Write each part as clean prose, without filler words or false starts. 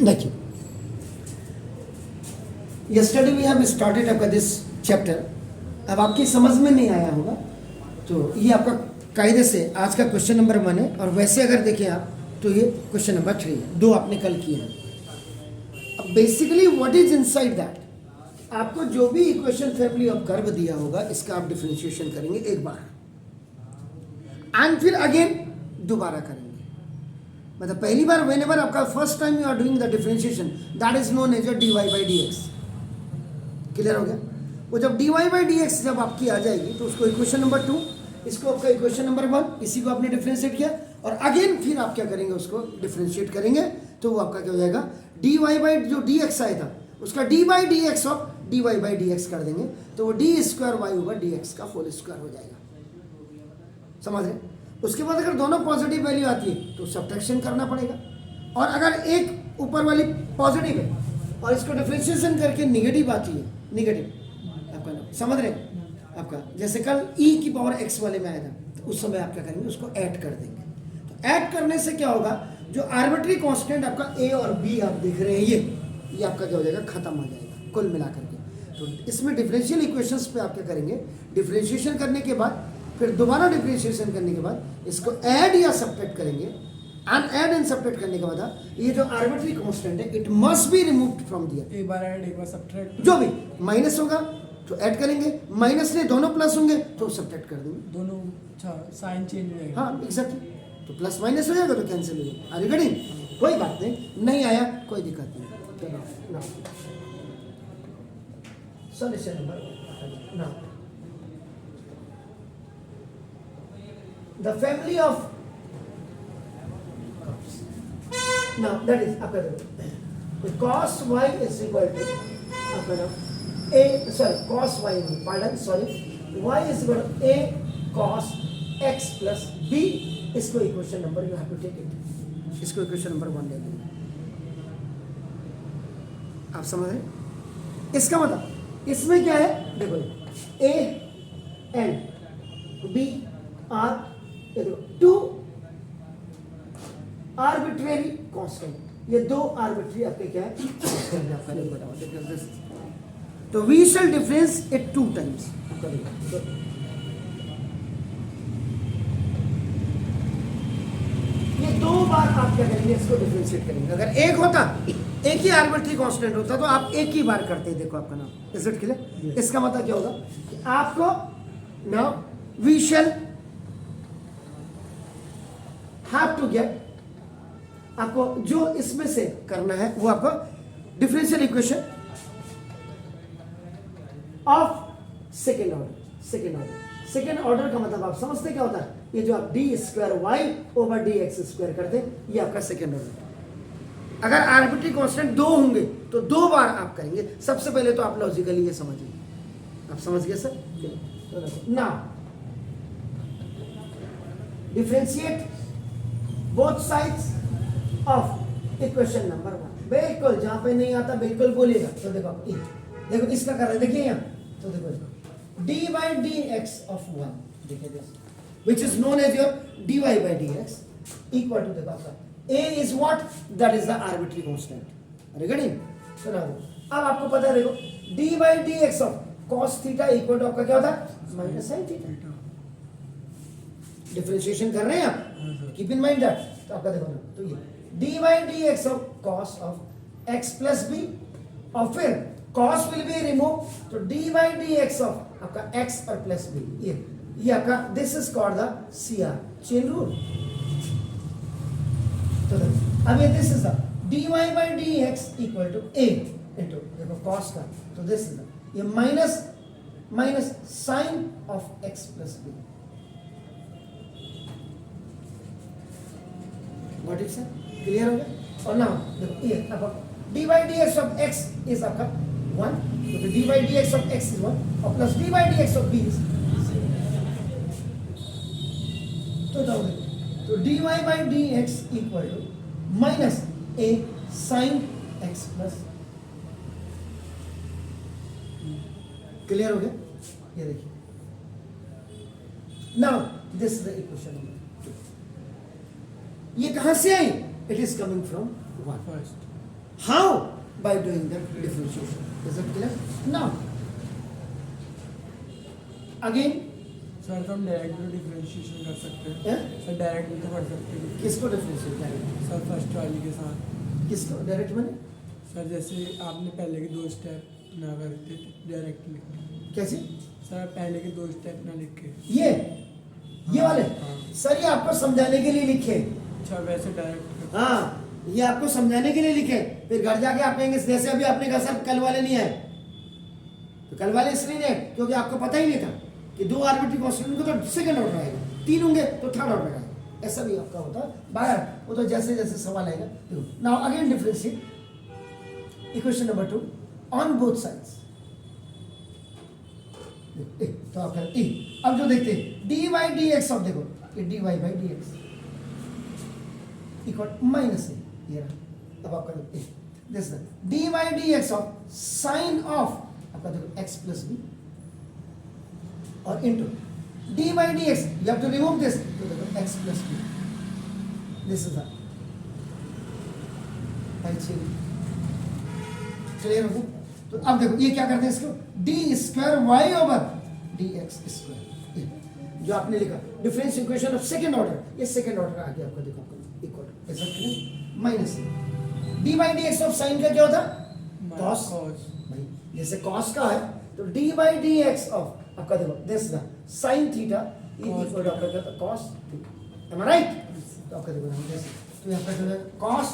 देखिए, yesterday we have started आपका this chapter. अब आपकी समझ में नहीं आया होगा तो ये आपका कायदे से आज का क्वेश्चन नंबर 1 है, और वैसे अगर देखें आप तो ये क्वेश्चन नंबर 3 है, 2 आपने कल किए हैं. अब basically what is inside that, आपको जो भी इक्वेशन फैमिली ऑफ कर्व दिया होगा इसका आप डिफरेंशिएशन करेंगे एक बार, एंड फिर अगेन दोबारा करेंगे. मतलब पहली बार व्हेनेवर आपका first time you are doing the differentiation, that is known as dy by dx. Clear हो गया? वो जब dy बाई dx जब आपकी आ जाएगी तो उसको इक्वेशन नंबर 2, इसको आपका इक्वेशन नंबर 1, इसी को आपने डिफरेंशिएट किया, और अगेन फिर आप क्या करेंगे, उसको डिफरेंशिएट करेंगे तो वो आपका क्या हो जाएगा, dy बाई जो dx आया था उसका d by dx of dy by dx कर देंगे तो वो d square y over dx का होल स्क्वायर हो जाएगा. समझ रहे? उसके बाद अगर दोनों पॉजिटिव वैल्यू आती है तो सब्ट्रैक्शन करना पड़ेगा, और अगर एक ऊपर वाली पॉजिटिव है और इसको डिफरेंशिएशन करके नेगेटिव आती है, नेगेटिव आपका नाम समझ रहे हैं आपका, जैसे कल e की पावर x वाले में आया था तो उस समय आप क्या करेंगे, उसको ऐड कर देंगे. तो ऐड करने से क्या होगा, जो आर्बिट्री कांस्टेंट आपका a और b आप देख रहे हैं ये आपका क्या हो जाएगा, खत्म हो जाएगा कुल मिलाकर के. तो इसमें डिफरेंशियल इक्वेशंस पे आप क्या करेंगे, डिफरेंशिएशन करने के बाद फिर दोबारा डिफरेंशिएशन करने के बाद इसको ऐड या सब्ट्रैक्ट करेंगे, एंड ऐड एंड सब्ट्रैक्ट करने के बाद ये जो आर्बिट्री कांस्टेंट है it must be removed from there. एक बार ऐड एक बार सब्ट्रैक्ट, जो भी माइनस होगा तो ऐड करेंगे, माइनस नहीं दोनों प्लस होंगे तो सब्ट्रैक्ट कर देंगे. दोनों अच्छा साइन चेंज हो जाएगा. हाँ एग्जैक्टली, तो प्लस माइनस हो जाएगा तो कैंसिल हो जाएगा. Are you getting? कोई बात नहीं आया कोई दिक्कत नहीं. Solution number now the family of now that is आपका देखो cos y is equal to आपका नाम a sorry cos y नहीं pardon sorry y is equal to a cos x plus b. इसको equation number you have to take it, इसको equation number 1 ले लेंगे. आप समझ रहे? इसका मतलब इसमें क्या है, देखो a and b are two arbitrary constant, ये दो आर्बिट्री आपके क्या है. तो we shall difference it 2 times. ये 2 बार आप क्या करेंगे, इसको डिफरेंशिएट करेंगे. अगर एक होता, एक ही आर्बिट्री कांस्टेंट होता तो आप एक ही बार करते. देखो आपका नाम इज इट क्लियर? इसका मतलब क्या होगा कि आपको now we shall have to get, आपको जो इसमें से करना है वो आपको differential equation of second order. Second order का मतलब आप समझते क्या होता है, ये जो आप d square Y over D x square करते हैं ये आपका सेकेंड ऑर्डर. अगर आर्बिट्री कांस्टेंट 2 होंगे तो 2 बार आप करेंगे. सबसे पहले तो आप लॉजिकली ये समझिए, आप समझ गए sir? Now differentiate both sides of equation number 1. बिल्कुल जहां पे नहीं आता बिल्कुल बोलिएगा. तो देखो देखो इसका कर रहे हैं, देखिए यहाँ तो देखो dy by dx of 1, देखिए this which is known as your dy by dx equal to देखो आपका a is what, that is the arbitrary constant. Regarding so now अब आपको पता है देखो dy by dx of cos theta equal to आपका क्या होता है, minus sin theta. डिफरेंशिएशन कर रहे हैं आप, कीप इन माइंड दैट. तो आपका देखो ना, तो ये dy by dx of cos of x plus b, और फिर cos विल बी रिमूव तो dy by dx ऑफ आपका x और प्लस b. ये आपका this is called the CR chain rule. तो अब ये this is the dy by dx equal to a into देखो cos का, तो दिस इज द ये minus sine of x plus b. What is it? Clear हो गया? और ना देखो ये अब dy by dx of x is आपका 1, तो dy by dx of x is 1 और plus dy by dx of b is 0. तो dy by dx equal to minus a sin x plus. Clear हो गया? ये देखिए now this is the equation. ये कहां से आई? It is coming from 1. How? By doing the differentiation. Is it clear? Now, again, sir तो हम डायरेक्ट भी डिफरेंशिएशन कर सकते हैं eh? सर डायरेक्ट भी तो कर सकते हैं किसको डिफरेंशिएट करेंगे? सर फर्स्ट वाली के साथ किसको डायरेक्ट मैंने? सर जैसे आपने पहले के 2 स्टेप ना करते डायरेक्ट लिख के कैसे? सर पहले के 2 स्टेप ना लिख के ये वाले? हाँ। सर ये आपको समझाने के लिए लिखे। अच्छा वैसे डायरेक्ट हाँ, ये आपको समझाने के लिए लिखे। फिर घर जाके आप कहेंगे जैसे अभी आपने कहा सर कल वाले नहीं आए, तो कल वाले इसलिए नहीं आए क्योंकि आपको पता ही नहीं था कि 2 आर्बिट्री कांस्टेंट को तो सेकंड ऑर्डर आएगा, 3 होंगे तो थर्ड ऑर्डर आएगा। ऐसा भी आपका होता है बाहर, वो तो जैसे जैसे सवाल आएगा। Now again differentiate equation number 2 on both sides. तो आप करें अब जो देखते हैं डी वाई डी एक्स, अब देखो ये d Y by D x equal minus है ये रहा। अब आप करें this d y d x of sine of आपका देखो एक्स प्लस बी और into d by D x, you have to remove this, तो देखो x plus b, this is clear हो गया? तो अब देखो ये क्या करते हैं इसको d square Y over D x square, जो आपने लिखा difference equation of second order, ये सेकंड ऑर्डर आ गया आपका, देखो आपको इक्वल ऐसा clear minus d by D x of sine का क्या होता कॉस, भाई जैसे कॉस का है तो d by D x of आपका देखो this the sine theta equal to आपका क्या था cos theta, am I right? तो आपका देखो हम जैसे तो यहाँ पर जो कॉस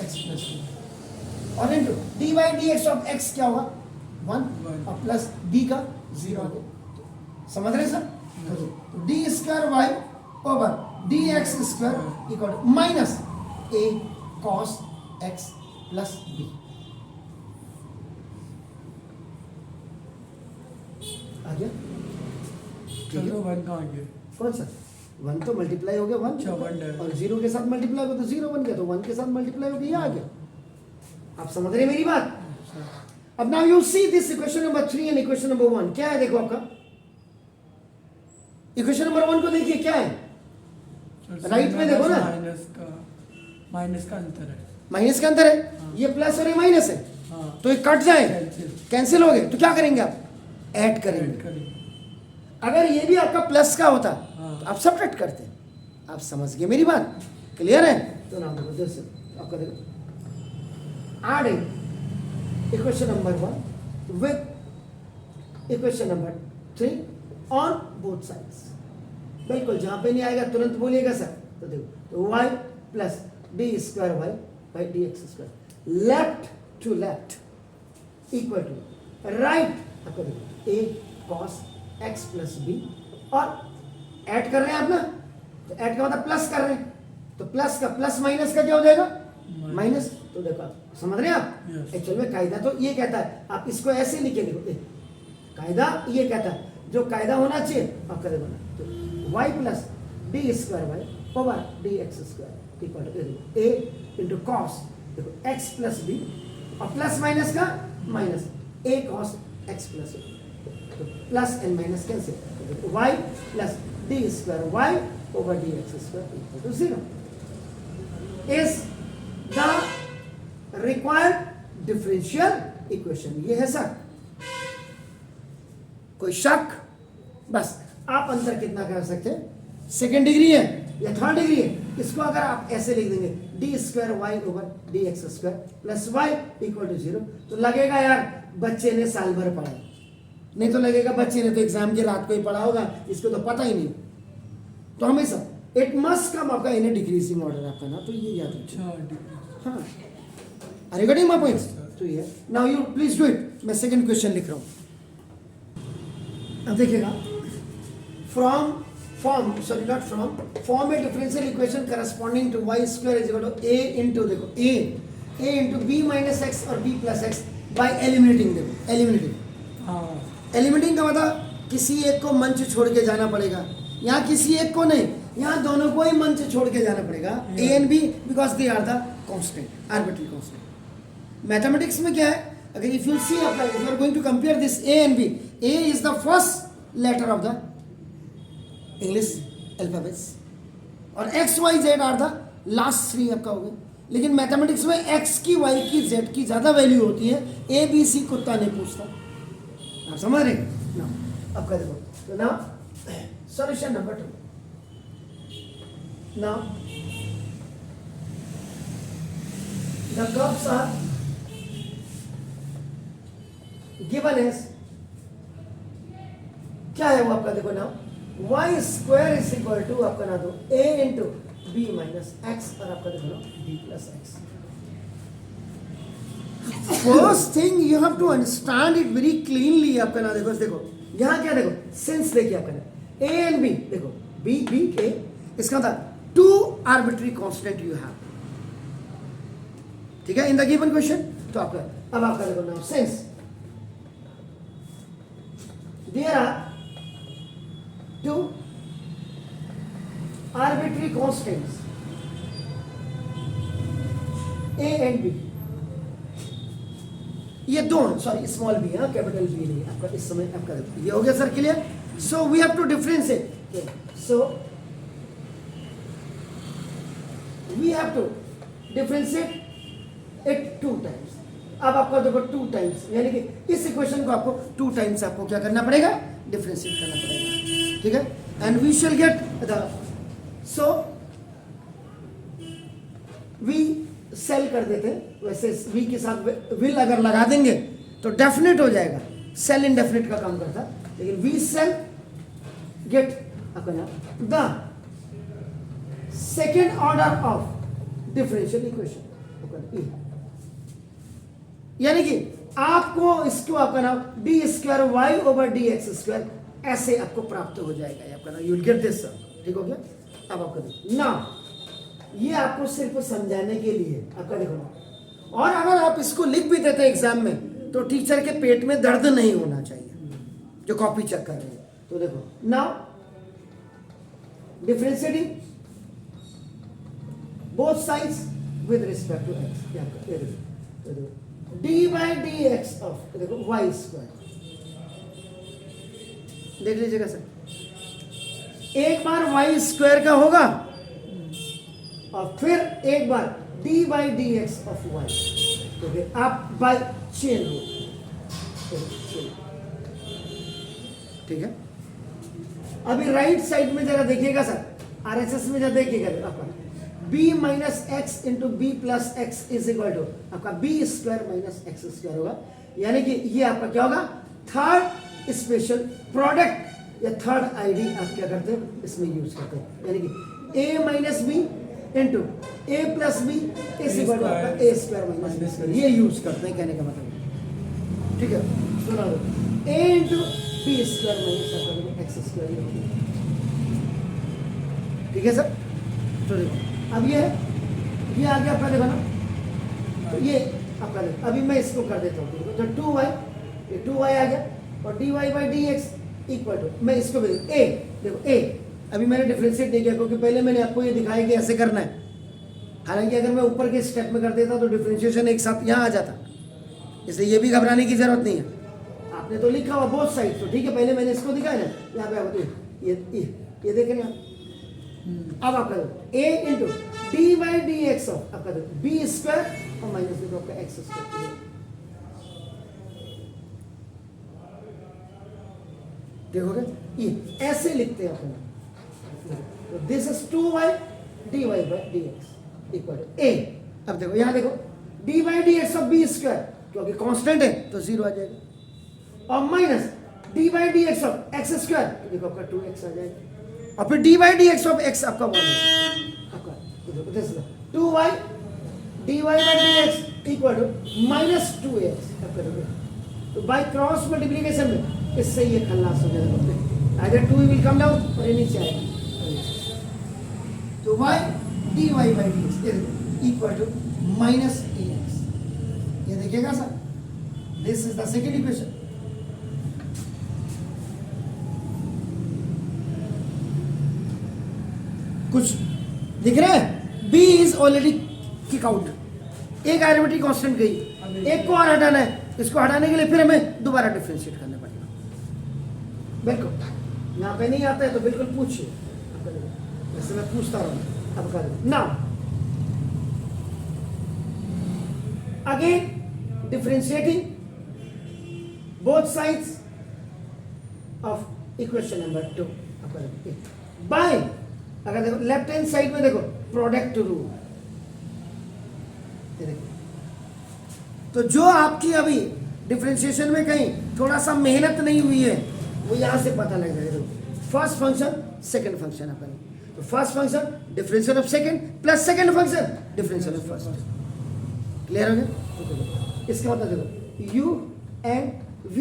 एक्स प्लस और into d by D x of x क्या होगा 1 और प्लस बी का 0 आ गया। समझ रहे सर? तो D square Y over D x square equal minus ए कॉस एक्स प्लस बी आ गया। चलो 1 कहाँ गया? कौन सा 1 तो मल्टीप्लाई हो गया 1 अच्छा, 1 और 0 के साथ मल्टीप्लाई हो तो 0 बन गया, तो 1 के साथ मल्टीप्लाई हो गया ये आ गया। आप समझ रहे मेरी बात? अब now you see this equation number 3 and equation number 1 क्या है, देखो आपका इक्वेशन नंबर 1 को देखिए क्या है, राइट में देखो ना माइनस का अंतर है। माइनस का अंतर है, ये प्लस और ये माइनस है, हाँ तो ये कट जाए कैंसिल हो गए, तो क्या करेंगे आप ऐड ऐड करेंगे। करें। अगर ये भी आपका प्लस का होता हाँ। तो आप सब्ट्रैक्ट करते। आप समझ गए मेरी बात? क्लियर है? तो नाम देखो जैसे आपका देखो adding equation number 1 with equation number 3 on both sides। बिल्कुल जहां पे नहीं आएगा तुरंत बोलिएगा सर। तो देखो तो y plus d square y by D x square left to left equal to right आपको देखो a cos x plus b और ऐड कर रहे हैं आप ना, तो ऐड का मतलब प्लस कर रहे हैं, तो प्लस का प्लस माइनस का क्या हो जाएगा माइनस। तो देखो आप समझ रहे हैं आप? Yes. एक्चुअल में कायदा तो ये कहता है आप इसको ऐसे लिखे देखो कायदा ये कहता है जो कायदा होना चाहिए आपका देखो ना, तो y plus d square Y over D x square equal to a into cos देखो x प्लस बी और प्लस माइनस का माइनस ए कॉस एक्स प्लस तो plus and minus cancel, y plus d square Y over D x square equal to 0 is the required differential equation. ये है sir, कोई शक? बस आप अंतर कितना कर सकते हैं, सेकेंड डिग्री है या थर्ड डिग्री है, इसको अगर आप ऐसे लिख देंगे d square Y over D x square plus y equal to 0 तो लगेगा यार बच्चे ने साल भर पढ़ा, नहीं तो लगेगा बच्चे ने तो एग्जाम की रात को ही पढ़ा होगा, इसको तो पता ही नहीं। तो हमेशा इट मस्ट कम आपका इन डिक्रीजिंग ऑर्डर आपका ना, तो ये याद रखिए। अच्छा हाँ, are you getting my points? तो ये now you please do it. मैं सेकंड क्वेश्चन लिख रहा हूं, अब देखिएगा form a differential equation corresponding to y square is equal to a into देखो a into b minus x और b plus x by eliminating. देखो एलिमिनेटिंग, हाँ एलिमिनेटिंग का मतलब किसी एक को मंच छोड़ के जाना पड़ेगा, यहाँ किसी एक को नहीं, यहाँ दोनों को ही मंच छोड़ के जाना पड़ेगा a and b because they are the constant arbitrary constant. Mathematics में क्या है, अगर if you see apply if you are going to compare this a and b, a is the first letter of the English alphabets और x y z are the last 3 आपका हो गए, लेकिन mathematics में एक्स की, Y की, Z की ज़्यादा वैल्यू होती है, ए बी सी कुत्ता नहीं पूछता। आप समझ रहे ना? अब कर देखो, तो ना सॉल्यूशन नंबर 2 ना, the curves are given as, क्या है वो आपका देखो ना, y square is equal to आपका ना दो a into b minus x, और आपका देखो ना b plus x. First thing you have to understand it very cleanly. आपका ना देखो, देखो यहां क्या देखो, सिंस देखिए आपका ना ए एंड बी, देखो बी बी ए, इसका मतलब 2 आर्बिट्री कांस्टेंट यू हैव, ठीक है, इन द गिवन क्वेश्चन। तो आपका अब आपका देखो ना, since there are 2 arbitrary constants a and b, ये दोनों, सॉरी स्मॉल बी है, कैपिटल बी नहीं आपका इस समय आपका, ये हो गया sir clear. So we have to differentiate, so we have to differentiate it 2 times. अब आपका देखो 2 टाइम्स, यानी कि इस इक्वेशन को आपको 2 टाइम्स आपको क्या करना पड़ेगा, डिफरेंशिएट करना पड़ेगा, ठीक है। And we shall get the, so we shall कर देते हैं, वैसे वी के साथ विल अगर लगा देंगे तो डेफिनेट हो जाएगा, सेल इनडेफिनेट का काम करता, लेकिन वी सेल गेट अपना the second order of differential equation, यानी कि आपको इसको आपका नाम d square Y over D x square ऐसे आपको प्राप्त हो जाएगा, आपका नाम यू विल गेट दिस, ठीक हो गया। अब आपका देखो ना, ये आपको सिर्फ समझाने के लिए आपका देखो ना, और अगर आप इसको लिख भी देते एग्जाम में तो टीचर के पेट में दर्द नहीं होना चाहिए जो कॉपी चेक कर रहे हैं। तो देखो now differentiating both sides with respect to x, क्या देखो d by D x of देखो वाई स्क्वायर, देख लीजिएगा सर, एक बार वाई स्क्वायर का होगा और फिर एक बार D by D x of Y, तो फिर आप बाई चेन रूल, ठीक है। अभी राइट साइड में जरा देखिएगा सर, आरएसएस में जरा देखिएगा आपका b minus X into B plus X is equal to आपका B square minus x square होगा, यानी कि ये आपका क्या होगा, थर्ड स्पेशल प्रोडक्ट या थर्ड आईडी आप क्या करते हैं इसमें यूज करते हैं, यानी कि a minus b into a plus b is equal to आपका a square minus b square, ये यूज करते हैं कहने का मतलब, ठीक है। सुना दो a into b square minus आपका एक्स स्क्वायर, ठीक है सर। तो देखो अब ये आ गया आपका देखो ना, तो ये आपका देखो, अभी मैं इसको कर देता हूँ, तो 2y, ये 2y आ गया और dy by D x equal to, मैं इसको भी a, देखो a अभी मैंने डिफरेंशिएट नहीं किया क्योंकि पहले मैंने आपको ये दिखाया कि ऐसे करना है, हालांकि अगर मैं ऊपर के स्टेप में कर देता तो डिफरेंशिएशन एक साथ यहाँ आ जाता, इसलिए ये भी घबराने की जरूरत नहीं है। आपने तो लिखा हुआ बोथ साइड, तो ठीक है, पहले मैंने इसको दिखाया ना, यहाँ पे आप ये देख रहे हैं आप। अब आपका a into d by D x of आपका बी स्क्वायर और माइनस देखो आपका एक्स स्क्वायर, देखोगे ये ऐसे लिखते हैं अपना, this is 2y dy by D x equal to a। अब देखो यहाँ देखो d by D x of b square, क्योंकि कांस्टेंट है तो 0 आ जाएगा, और minus d by D x of x square, देखो आपका 2x आ जाएगा, और फिर d by D x of x आपका 1 आपका, this is 2y dy by D x equal to minus 2x आपका, तो बाय क्रॉस मल्टीप्लिकेशन में इससे ये खल्लास हो जाएगा, आइदर 2 विल कम डाउन और ये नीचे आएगा, तो y dy by D x equal to minus ax, ये देखिएगा सर, this is the second equation. कुछ दिख रहा है, b is already kick out, एक आर्बिट्री कांस्टेंट गई, एक को और हटाना है, इसको हटाने के लिए फिर हमें दोबारा डिफरेंशिएट करना पड़ेगा, बिल्कुल यहाँ पे नहीं आता है तो बिल्कुल पूछिए, वैसे मैं पूछता हूँ। अब कर now again differentiating both sides of equation number 2 by, अगर देखो लेफ्ट हैंड साइड में देखो प्रोडक्ट रूल, तो जो आपकी अभी डिफरेंशिएशन में कहीं थोड़ा सा मेहनत नहीं हुई है वो यहां से पता लग जाएगा। फर्स्ट फंक्शन सेकंड फंक्शन अपन, तो first function differential of second plus second function differential of first. Clear हो गया? इसका मतलब देखो u and v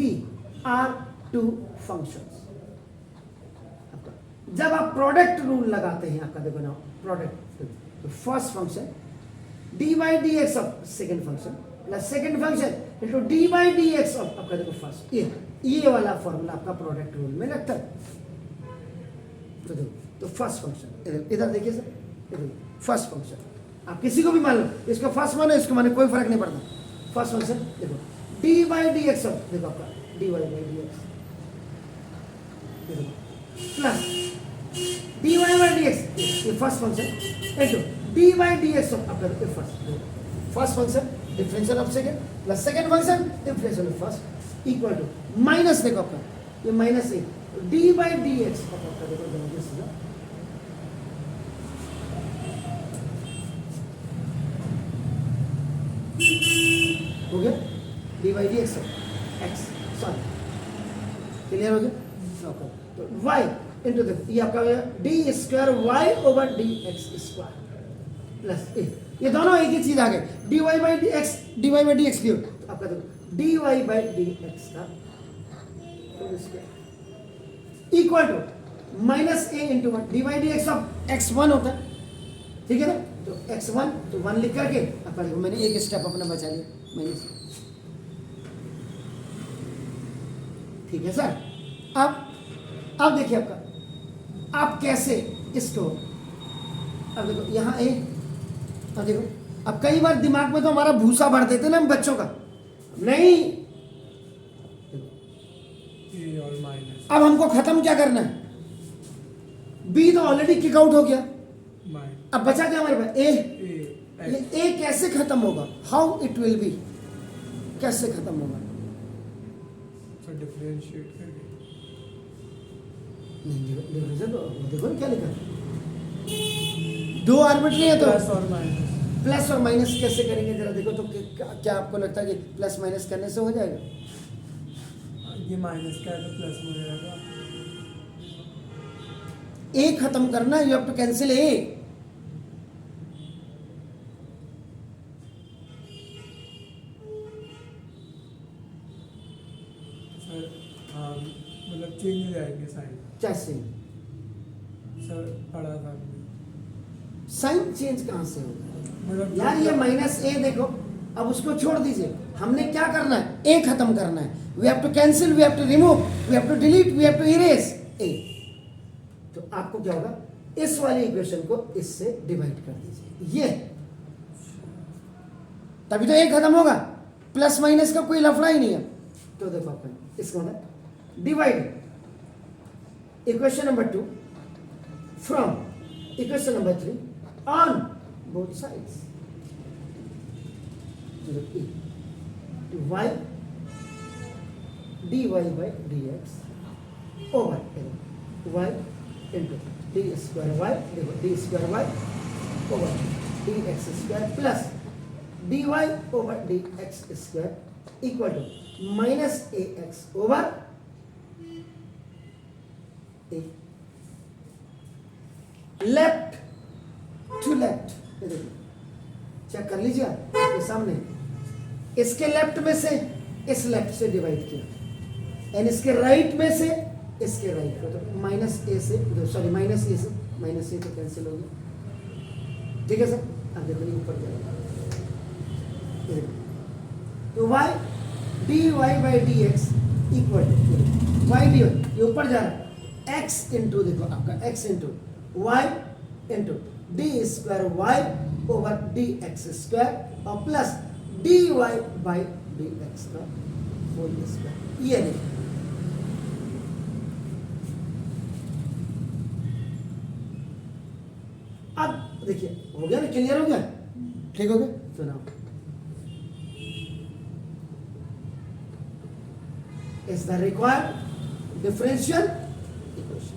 are two functions. जब आप प्रोडक्ट रूल लगाते हैं आपका देखो ना प्रोडक्ट, तो first function dy dx of second function plus second function into dy dx of आपका देखो फर्स्ट, ये वाला फॉर्मूला आपका प्रोडक्ट रूल में लगता है। तो देखो, तो फर्स्ट फंक्शन इधर देखिए सर, इधर फर्स्ट फंक्शन आप किसी को भी मान लो, इसको फर्स्ट मानो इसको मानो कोई फर्क नहीं पड़ता। फर्स्ट फंक्शन देखो dy dx ऑफ देखो आपका dy dx plus dy dx ये first function into dy dx of आपका first function differential of second plus second function differential of first equal to minus देखो आपका ये माइनस है dy dx of आपका देखो दिस इज हो गया dy dx of x sorry clear हो गया? ओके, तो y इनटू देखो ये आपका D square y over D x square plus ये दोनों एक ही चीज आ गए dy बाई डी एक्स क्यों आपका देखो dy बाई डी एक्स का equal to minus a into one dy d x of x1 होता है, ठीक है ना? तो x1 तो 1 लिख करके आपका देखो मैंने एक स्टेप अपना बचा लिया माइनस, ठीक है सर? अब देखिए आपका आप कैसे इसको, अब देखो यहाँ ए, अब देखो अब कई बार दिमाग में तो हमारा भूसा भर देते ना हम बच्चों का, नहीं ए और माइनस। अब हमको खत्म क्या करना है? बी तो ऑलरेडी किक आउट हो गया, अब बचा क्या हमारे पास? ए। ये ए कैसे खत्म होगा? हाउ इट विल बी, कैसे खत्म होगा? डिफरेंशिएट करके देखो क्या लिखा है, दो आर्बिट्री है तो प्लस और माइनस कैसे करेंगे जरा देखो तो क्या आपको लगता है कि प्लस माइनस करने से हो जाएगा? ये माइनस का है तो प्लस में हो जाएगा। ए खत्म करना, you have to cancel A. Sir मतलब चेंज हो जाएंगे साइन। कैसे सर पढ़ा था साइन चेंज कहां से होगा मतलब यार? ये माइनस ए देखो, अब उसको छोड़ दीजिए, हमने क्या करना है? ए खत्म करना है। We have to cancel, we have to remove, we have to delete, we have to erase A. तो आपको क्या होगा? इस वाली इक्वेशन को इससे डिवाइड कर दीजिए, ये तभी तो ए खत्म होगा, प्लस माइनस का कोई लफड़ा ही नहीं है। तो देखो अपन इसको ना divide equation number 2 from equation number 3 on both sides. So y dy by dx over y into d square y d square y over dx square plus dy over dx square equal to minus ax over a. Left to left check कर लीजिए आपके सामने, इसके left में से इस left से divide किया एंड इसके राइट में से इसके राइट को, तो माइनस ए से सॉरी माइनस ए से माइनस ए तो कैंसिल हो गया, ठीक है सर? अब देखो ये ऊपर जाएगा तो y dy by dx equal to y dy ये ऊपर जा रहा है x इंटू देखो आपका x into y into D square Y over D x square और plus D Y by D x का होल स्क्वायर। ये देखिए अब देखिए हो गया ना, क्लियर हो गया, ठीक हो गया? सुनाओ is the required differential equation.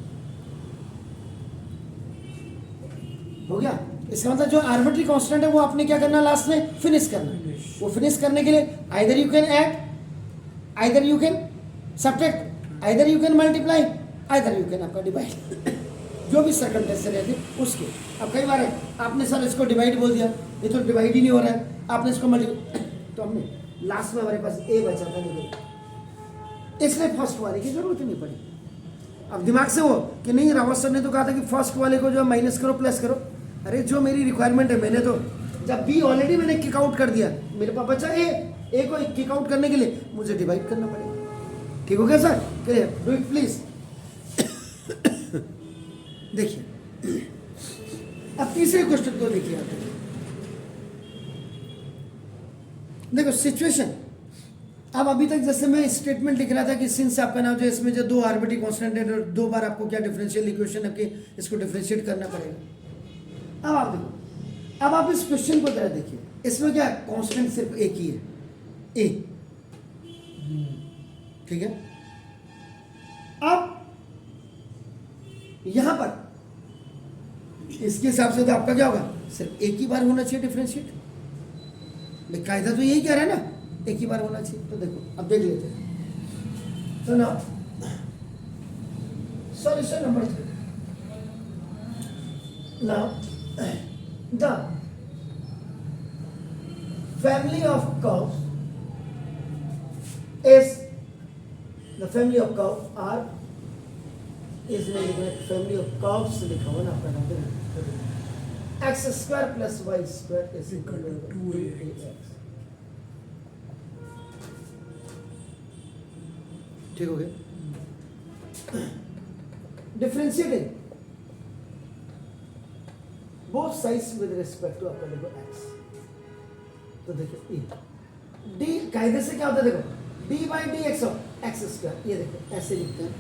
हो गया। इसका मतलब जो आर्बिट्री कांस्टेंट है वो आपने क्या करना, लास्ट में फिनिश करना। वो फिनिश करने के लिए either you can add, either you can subtract, either you can multiply, either you can आपका डिवाइड, जो भी सर्कमस्टेंस रहते उसके। अब कई बार है आपने सर इसको डिवाइड बोल दिया, ये तो डिवाइड ही नहीं हो रहा है, आपने इसको मल्टीप्लाई, तो हमने लास्ट में हमारे पास ए बचा था नहीं, इसलिए फर्स्ट वाले की जरूरत ही नहीं पड़ी। अब दिमाग से वो कि नहीं, रावत सर ने तो कहा था कि फर्स्ट वाले को जो माइनस करो प्लस करो। अरे जो मेरी रिक्वायरमेंट है, मैंने तो जब बी ऑलरेडी मैंने किक आउट कर दिया, मेरे पास बचा ए को किक आउट करने के लिए मुझे डिवाइड करना पड़ेगा। ठीक हो गया सर? Do it please. देखिए अब तीसरे क्वेश्चन को देखिए आप। देखो सिचुएशन, अब अभी तक जैसे मैं स्टेटमेंट लिख रहा था कि सिंस आपका नाम जो इसमें जो दो आर्बिट्री कांस्टेंट है, दो बार आपको क्या डिफरेंशियल इक्वेशन है कि इसको डिफरेंशिएट करना पड़ेगा। अब आप देखो, अब आप इस क्वेश्चन को जरा देखिए, इसमें क्या कांस्टेंट सिर्फ एक ही है, ए। ठीक है। अब यहां पर इसके हिसाब से तो आपका क्या होगा, सिर्फ एक ही बार होना चाहिए डिफरेंशिएट। कायदा तो यही कह रहा है ना, एक ही बार होना चाहिए। तो देखो अब देख लेते हैं। तो ना solution number 3, now the family of curves is the family of curves are is family of curves लिखा हुआ ना आपका नाम है, x square plus y square is equal to 2ax। ठीक हो गया। Differentiating both sides with respect to आपका देखो x, तो देखो e d कायदे से क्या होता है, देखो d by D x of x square, ये देखो ऐसे लिखते हैं,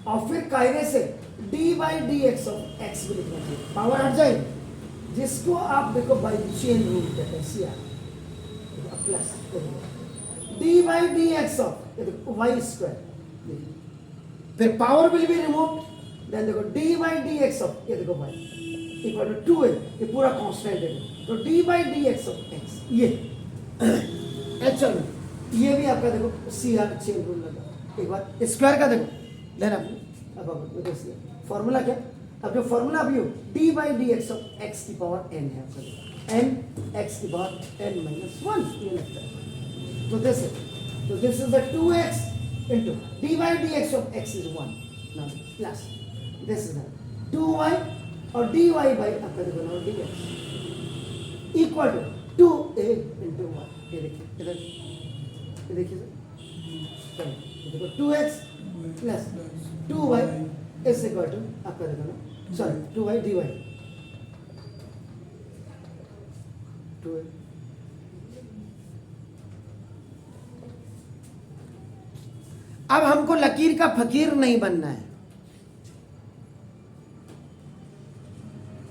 और फिर कायदे से d by D x of x भी लिखना चाहिए, पावर हट जाएगी, जिसको आप देखो बाई चेन रूल कहते हैं, C R plus d by D x of Y square, फिर power will be remove, then देखो d by D x of ये देखो वाई इक्वल टू 2a, ये पूरा कांस्टेंट है, तो d by D x of x, ये actual में ये भी आपका देखो सी आर चेन रूल लगा। एक बार स्क्वायर का देखो लेना आपने, अब देखिए फॉर्मूला क्या, अब जो फॉर्मूला अभी हो d by D x of x की पावर n है आपका, n x की पावर n माइनस 1 ये लगता है। तो this is the 2x into d by dx of x is 1, now plus this is the 2y और dy by आपका देखो ना dx equal to 2a into 1। ये देखिए इधर, ये देखिए सर, ये देखो 2x plus 2y is equal to आपका देखो ना, सॉरी 2y dy 2a। अब हमको लकीर का फकीर नहीं बनना है।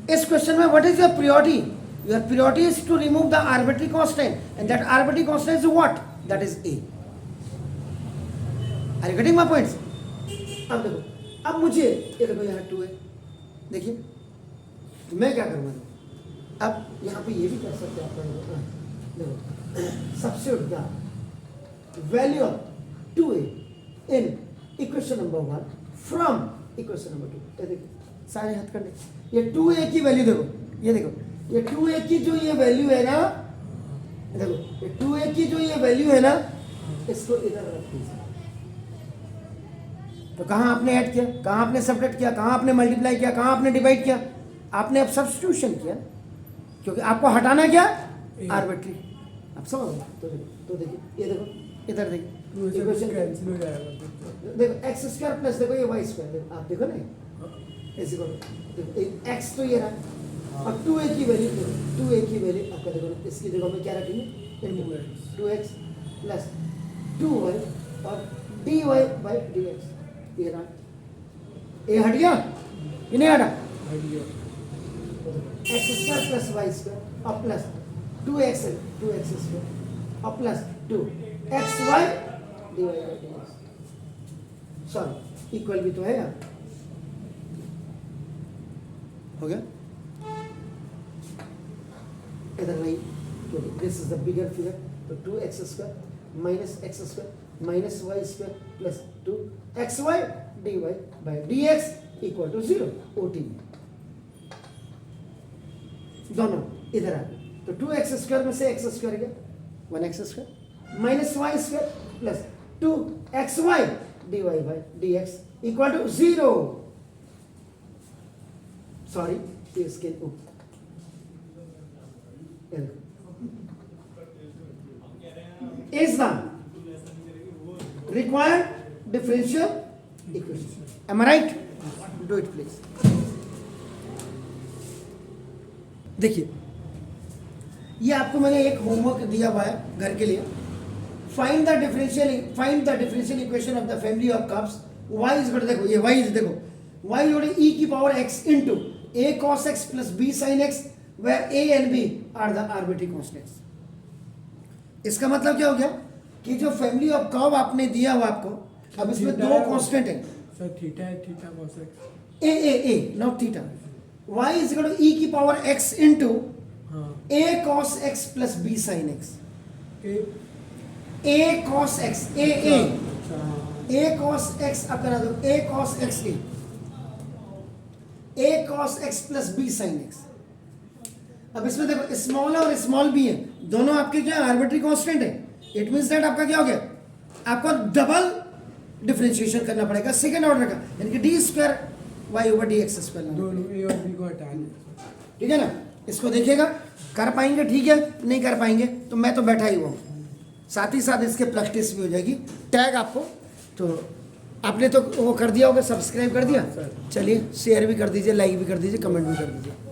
इस क्वेश्चन में what is your priority? Your priority is to remove the arbitrary constant, and that arbitrary constant is what? That is a. Are you getting my points? अब देखो, अब मुझे ये देखो यहाँ 2 है, देखिए मैं क्या करूँगा, अब यहाँ पे ये भी कर सकते हैं आप, देखो सब्स्टिट्यूट क्या, value of 2a in equation number 1 from equation number 2। ये देखो सारे हद करने, ये 2a की वैल्यू देखो, ये देखो ये 2a की जो ये वैल्यू है ना, देखो ये 2a की जो ये वैल्यू है ना, इसको इधर रख दीजिए। तो कहाँ आपने ऐड किया, कहाँ आपने सब्ट्रैक्ट किया, कहाँ आपने मल्टीप्लाई किया, कहाँ आपने डिवाइड किया? आपने अब सब्स्टिट्यूशन किया, क्योंकि आपको हटाना क्या, आर्बिट्री। आप समझ लो। तो देखिए ये देखो इधर देखिए, देखो एक्स स्क्वायर प्लस देखो ये वाई स्क्वायर, देखो आप देखो ना ऐसे देखो एक्स तो ये रहा, और 2a की वैल्यू देखो, 2a की वैल्यू आपका देखो इसकी जगह में क्या रखेंगे, 2x प्लस 2y और dy बाई dx, ये रहा, ये हट गया ये नहीं हटा, x square plus y square और प्लस 2x स्क्वायर और plus 2 xy dy by dx। Sorry equal भी तो है यार, हो गया इधर नहीं, क्योंकि this is the bigger figure, तो 2x square minus x square minus y square plus 2xy dy by dx equal to 0 OT में दोनों इधर आ गए, तो 2x स्क्वायर में से x स्क्वायर गया 1x square minus y square plus 2xy dy by dx equal to 0। Sorry इसके ऊपर is the required differential equation. Am I right? Do it please. देखिए ये आपको मैंने एक होमवर्क दिया हुआ है घर के लिए। Find the differential equation of the family of curves y is but देखो ये y इज देखो y जोड़े e की power x into a cos x plus b sin x where a and b are the arbitrary constants। इसका मतलब क्या हो गया कि जो फैमिली ऑफ कर्व आपने दिया हुआ आपको, अब इसमें दो कांस्टेंट है सर, थीटा है, theta cos x, a not theta, y is equal to e की power x into a cos x plus b sin x, a cos x a cos x अब करा दो a cos x a cos x plus b sin x। अब इसमें देखो small है और small b है, दोनों आपके क्या आर्बिट्री कांस्टेंट है। इट मींस दैट आपका क्या हो गया, आपको डबल डिफरेंशिएशन करना पड़ेगा सेकंड ऑर्डर का, यानी कि d square Y over D x square, दोनों a और b को हटा दें। ठीक है ना। इसको देखिएगा कर पाएंगे, ठीक है, नहीं कर पाएंगे तो मैं तो बैठा ही हुआ हूँ, साथ ही साथ इसके प्रैक्टिस भी हो जाएगी। टैग आपको तो आपने तो वो कर दिया होगा, सब्सक्राइब कर दिया, चलिए शेयर भी कर दीजिए, लाइक भी कर दीजिए, कमेंट भी कर दीजिए।